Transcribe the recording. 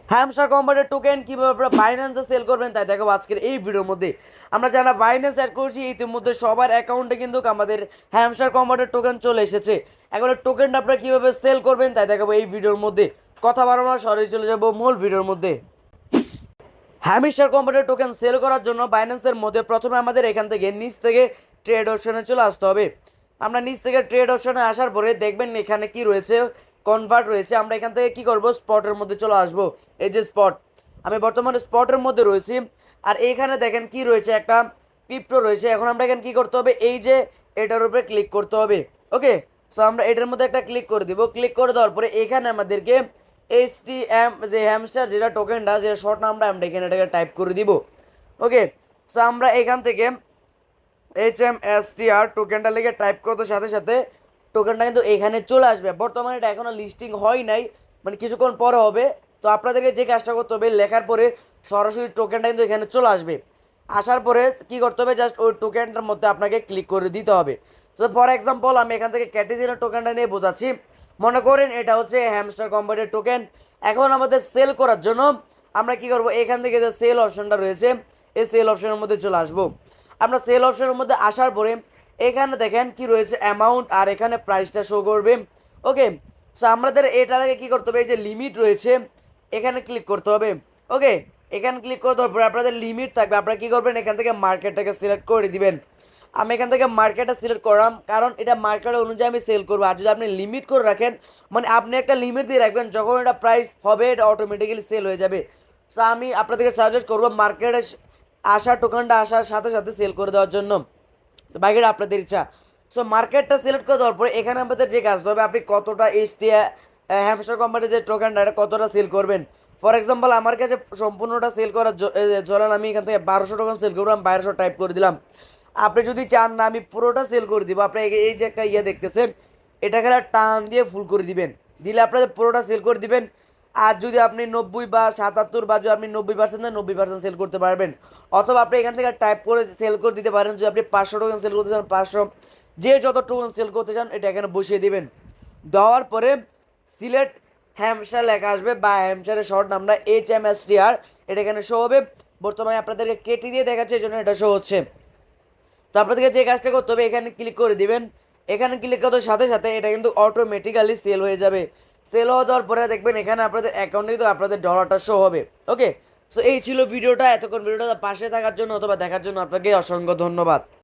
Hamster কম্বাটের token কীভাবে আপনারা বাইন্যান্সে sell করবেন তাই দেখাবো আজকের এই ভিডিওর মধ্যে। আমরা যারা বাইন্যান্স অ্যাড করছি ইতিমধ্যে সবার অ্যাকাউন্টে কিন্তু আমাদের হ্যামস্টার কম্বাটের টোকেন চলে এসেছে। এখন টোকেনটা আপনারা কীভাবে সেল করবেন তাই দেখাবো এই ভিডিওর মধ্যে। কথা বাড়াবো না, সরাসরি চলে যাবো মূল ভিডিওর মধ্যে। হ্যামস্টার কম্বাটের টোকেন সেল করার জন্য বাইন্যান্সের মধ্যে প্রথমে আমাদের এখান থেকে নিচ থেকে ট্রেড অপশনে চলে আসতে হবে। আমরা নিচ থেকে ট্রেড অপশনে আসার পরে দেখবেন এখানে কি রয়েছে, কনভার্ট রয়েছে। আমরা এখান থেকে কি করব, স্পটের মধ্যে চলে আসব। এই যে স্পট, আমি বর্তমানে স্পটের মধ্যে রয়েছি। আর এইখানে দেখেন কি রয়েছে, একটা ক্রিপ্টো রয়েছে। এখন আমরা এখানে কি করতে হবে, এই যে এটার উপরে ক্লিক করতে হবে। ওকে, সো আমরা এটার মধ্যে একটা ক্লিক করে দিব। ক্লিক করে দেওয়ার পরে এখানে আমাদেরকে HTM যে হ্যামস্টার যেটা টোকেনটা, যে শর্ট নামটা আমরা এখানে এটাকে টাইপ করে দিব। ওকে, সো আমরা এখান থেকে HMSTR টোকেনটা লিখে টাইপ করতে সাথে সাথে টোকেনটা কিন্তু এখানে চলে আসবে। বর্তমানে এটা এখনও লিস্টিং হয় নাই, মানে কিছুক্ষণ পরে হবে। তো আপনাদেরকে যে কাজটা করতে হবে, লেখার পরে সরাসরি টোকেনটা কিন্তু এখানে চলে আসবে। আসার পরে কি করতে হবে, জাস্ট ওই টোকেনটার মধ্যে আপনাকে ক্লিক করে দিতে হবে। তো ফর এক্সাম্পল আমি এখান থেকে ক্যাটিজিনের টোকেনটা নিয়ে বোঝাচ্ছি। মনে করেন এটা হচ্ছে হ্যামস্টার কম্বাটের টোকেন। এখন আমাদের সেল করার জন্য আমরা কি করব, এখান থেকে যে সেল অপশনটা রয়েছে এই সেল অপশনের মধ্যে চলে আসবো। আমরা সেল অপশনের মধ্যে আসার পরে এখানে দেখেন কি রয়েছে, অ্যামাউন্ট, আর এখানে প্রাইসটা শো করবে। ওকে, সো আমাদের এটার আগে কী করতে হবে, এই যে লিমিট রয়েছে এখানে ক্লিক করতে হবে। ওকে, এখানে ক্লিক করে দেওয়ার পরে আপনাদের লিমিট থাকবে। আপনারা কী করবেন, এখান থেকে মার্কেটটাকে সিলেক্ট করে দিবেন। আমি এখান থেকে মার্কেটটা সিলেক্ট করলাম, কারণ এটা মার্কেট অনুযায়ী আমি সেল করবো। আর যদি আপনি লিমিট করে রাখেন, মানে আপনি একটা লিমিট দিয়ে রাখবেন, যখন এটা প্রাইস হবে এটা অটোমেটিক্যালি সেল হয়ে যাবে। সো আমি আপনাদেরকে সাজেস্ট করবো মার্কেটে আসা টোকেনটা আসার সাথে সাথে সেল করে দেওয়ার জন্য। তো বাকিটা আপনাদের ইচ্ছা। সো মার্কেটটা সিলেক্ট করে দেওয়ার পরে এখানে আমাদের যে কাজ হবে, আপনি কতটা হ্যামস্টার কোম্পানির যে টোকেনটা এটা কতটা সেল করবেন। ফর এক্সাম্পল আমার কাছে সম্পূর্ণটা সেল করার জন্য আমি এখান থেকে 1200 টোকেন সেল করবো, আমি 1200 টাইপ করে দিলাম। আপনি যদি চান না আমি পুরোটা সেল করে দিব, আপনি এই যে একটা দেখতেছেন, এটা খেলা টান দিয়ে ফুল করে দিবেন, দিলে আপনাদের পুরোটা সেল করে দিবেন। আর যদি আপনি 90 বা 77 বা যদি আপনি 90% না 90% সেল করতে পারবেন। অথবা আপনি এখান থেকে টাইপ করে সেল করে দিতে পারেন। যদি আপনি 500 টোকেন সেল করতে চান 500, যে যত টোকেন সেল করতে চান এটা এখানে বসিয়ে দিবেন। দেওয়ার পরে সিলেক্ট হ্যামস্টার লেখা আসবে, বা হ্যামস্টারের শর্ট নামটা HMSTR এটা এখানে শো হবে। বর্তমানে আপনাদেরকে কেটে দিয়ে দেখাচ্ছে, এই জন্য এটা শো হচ্ছে। তো আপনাদেরকে যে কাজটা করতে হবে, এখানে ক্লিক করে দিবেন। এখানে ক্লিক করার সাথে সাথে এটা কিন্তু অটোমেটিক্যালি সেল হয়ে যাবে। সেল হয়ে যাওয়ার পরে দেখবেন এখানে আপনাদের অ্যাকাউন্টে কিন্তু আপনাদের ডলারটা শো হবে। ওকে, সো এই ছিল ভিডিওটা। এতক্ষণ ভিডিওটা পাশে থাকার জন্য অথবা দেখার জন্য আপনাকে অসংখ্য ধন্যবাদ।